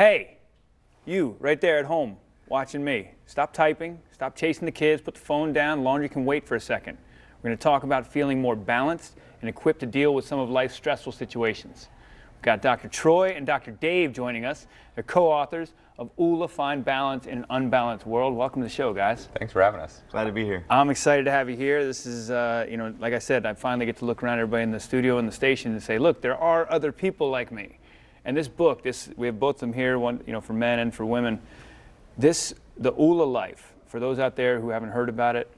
Hey, you right there at home watching me, stop typing, stop chasing the kids, put the phone down, laundry can wait for a second. We're going to talk about feeling more balanced and equipped to deal with some of life's stressful situations. We've got Dr. Troy and Dr. Dave joining us. They're co-authors of Oola, Find Balance in an Unbalanced World. Welcome to the show, guys. Thanks for having us. Glad to be here. I'm excited to have you here. This is, like I said, I finally get to look around everybody in the studio and the station and say, look, there are other people like me. And this book, we have both of them here, one, for men and for women. The Oola life, for those out there who haven't heard about it,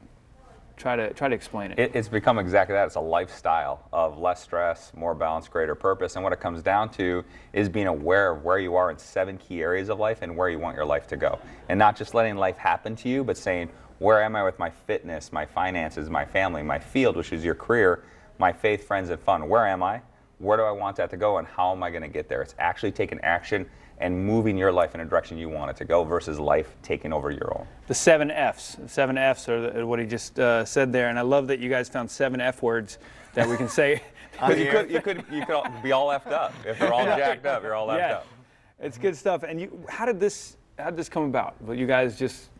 try to explain it. It's become exactly that. It's a lifestyle of less stress, more balance, greater purpose. And what it comes down to is being aware of where you are in 7 key areas of life and where you want your life to go. And not just letting life happen to you, but saying, where am I with my fitness, my finances, my family, my field, which is your career, my faith, friends, and fun. Where am I? Where do I want that to go, and how am I going to get there? It's actually taking action and moving your life in a direction you want it to go versus life taking over your own. The 7 Fs. The 7 Fs are what he just said there, and I love that you guys found 7 F words that we can say. You could be all effed up. If they're all jacked up, you're all effed up. It's good stuff. And how did this come about? Well, you guys just...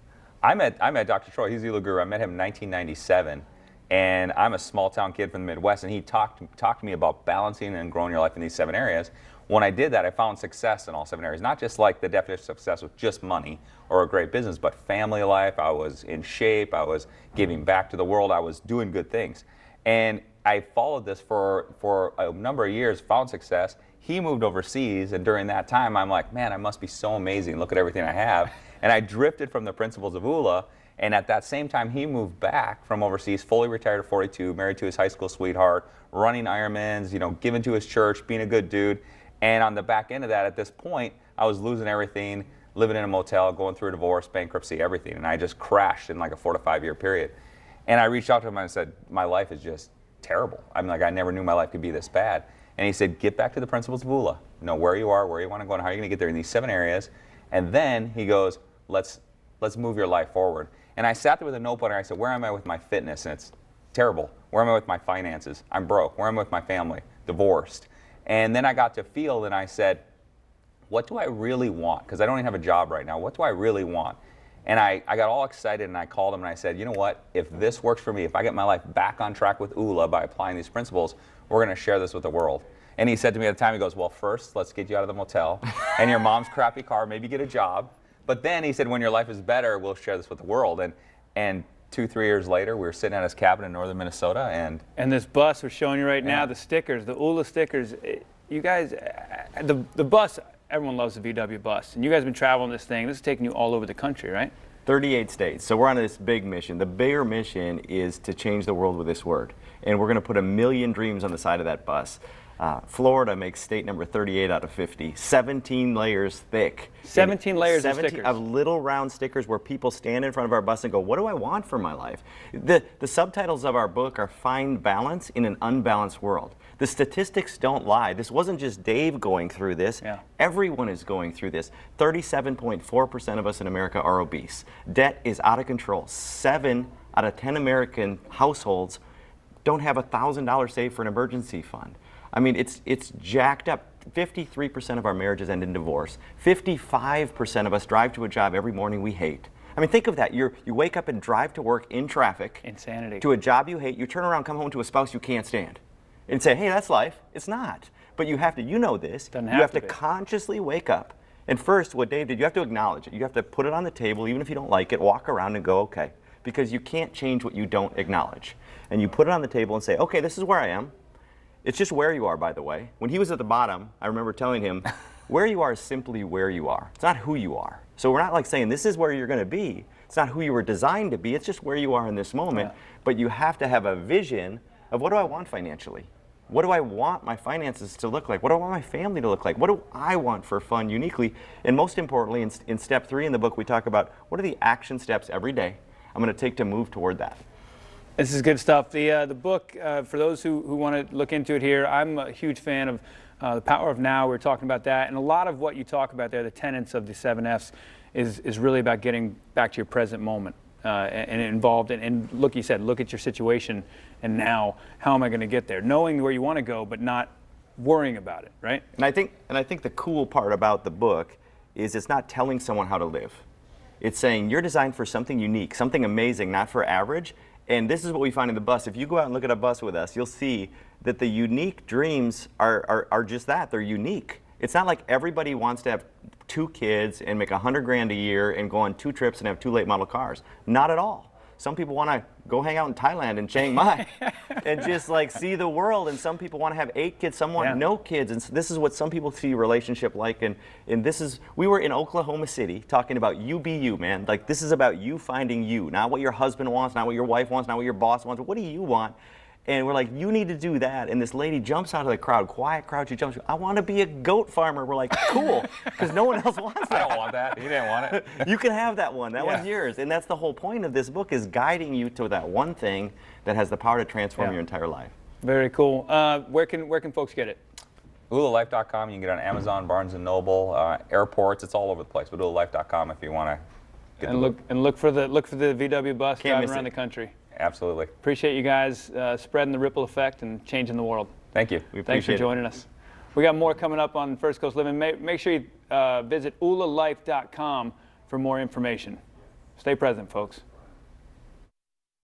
I met Dr. Troy. He's the Oola guru. I met him in 1997. And I'm a small town kid from the Midwest, and he talked to me about balancing and growing your life in these 7 areas. When I did that, I found success in all 7 areas, not just like the definition of success with just money or a great business, but family life. I was in shape, I was giving back to the world, I was doing good things. And I followed this for a number of years, found success. He moved overseas, and during that time, I'm like, man, I must be so amazing. Look at everything I have. And I drifted from the principles of Oola. And at that same time, he moved back from overseas, fully retired at 42, married to his high school sweetheart, running Ironmans, giving to his church, being a good dude. And on the back end of that, at this point, I was losing everything, living in a motel, going through a divorce, bankruptcy, everything. And I just crashed in like a 4 to 5 year period. And I reached out to him and I said, my life is just terrible. I'm like, I never knew my life could be this bad. And he said, get back to the principles of Oola. Know where you are, where you want to go, and how you're going to get there in these 7 areas. And then he goes, let's move your life forward. And I sat there with a notebook and I said, where am I with my fitness? And it's terrible. Where am I with my finances? I'm broke. Where am I with my family? Divorced. And then I got to field and I said, what do I really want? Because I don't even have a job right now. What do I really want? And I got all excited and I called him and I said, you know what? If this works for me, if I get my life back on track with Oola by applying these principles, we're going to share this with the world. And he said to me at the time, he goes, well, first, let's get you out of the motel and your mom's crappy car, maybe get a job. But then he said, when your life is better, we'll share this with the world. And 2-3 years later, we were sitting at his cabin in northern Minnesota. And this bus we're showing you right now, the stickers, the Oola stickers. You guys, the bus, everyone loves the VW bus. And you guys have been traveling this thing. This is taking you all over the country, right? 38 states. So we're on this big mission. The bigger mission is to change the world with this word. And we're going to put 1 million dreams on the side of that bus. Florida makes state number 38 out of 50, 17 layers thick. 17 layers of stickers. Of little round stickers where people stand in front of our bus and go, what do I want for my life? The subtitles of our book are Find Balance in an Unbalanced World. The statistics don't lie. This wasn't just Dave going through this. Yeah. Everyone is going through this. 37.4% of us in America are obese. Debt is out of control. 7 out of 10 American households don't have $1,000 saved for an emergency fund. I mean, it's jacked up. 53% of our marriages end in divorce. 55% of us drive to a job every morning we hate. I mean, think of that. You wake up and drive to work in traffic. Insanity. To a job you hate. You turn around, come home to a spouse you can't stand. And say, hey, that's life. It's not. But you have to, you know this. You have to consciously wake up. And first, what Dave did, you have to acknowledge it. You have to put it on the table, even if you don't like it, walk around and go, okay. Because you can't change what you don't acknowledge. And you put it on the table and say, okay, this is where I am. It's just where you are, by the way. When he was at the bottom, I remember telling him, where you are is simply where you are. It's not who you are. So we're not like saying this is where you're going to be. It's not who you were designed to be. It's just where you are in this moment. Yeah. But you have to have a vision of what do I want financially? What do I want my finances to look like? What do I want my family to look like? What do I want for fun uniquely? And most importantly, in step 3 in the book, we talk about what are the action steps every day I'm going to take to move toward that. This is good stuff. The book, for those who want to look into it here, I'm a huge fan of The Power of Now. We're talking about that. And a lot of what you talk about there, the tenets of the 7 Fs, is really about getting back to your present moment and involved. And look, you said, look at your situation and now, how am I going to get there? Knowing where you want to go, but not worrying about it, right? And I think the cool part about the book is it's not telling someone how to live. It's saying you're designed for something unique, something amazing, not for average. And this is what we find in the bus. If you go out and look at a bus with us, you'll see that the unique dreams are just that. They're unique. It's not like everybody wants to have 2 kids and make $100 grand a year and go on 2 trips and have 2 late model cars. Not at all. Some people want to go hang out in Thailand and Chiang Mai and just like see the world. And some people want to have 8 kids, some want no kids. And so this is what some people see a relationship like. And this is, we were in Oklahoma City talking about you be you, man. Like this is about you finding you, not what your husband wants, not what your wife wants, not what your boss wants. What do you want? And we're like, you need to do that. And this lady jumps out of the crowd, quiet crowd, she jumps, I want to be a goat farmer. We're like, cool, because no one else wants that. I don't want that. You didn't want it. You can have that one. That one's yours. And that's the whole point of this book, is guiding you to that one thing that has the power to transform your entire life. Very cool. Where can folks get it? OolaLife.com. You can get it on Amazon, Barnes & Noble, airports. It's all over the place. But OolaLife.com if you want to get the book. And look for the VW bus driving around the country. Absolutely. Appreciate you guys spreading the ripple effect and changing the world. Thank you. Thanks for joining us. We got more coming up on First Coast Living. Make sure you visit OolaLife.com for more information. Stay present, folks.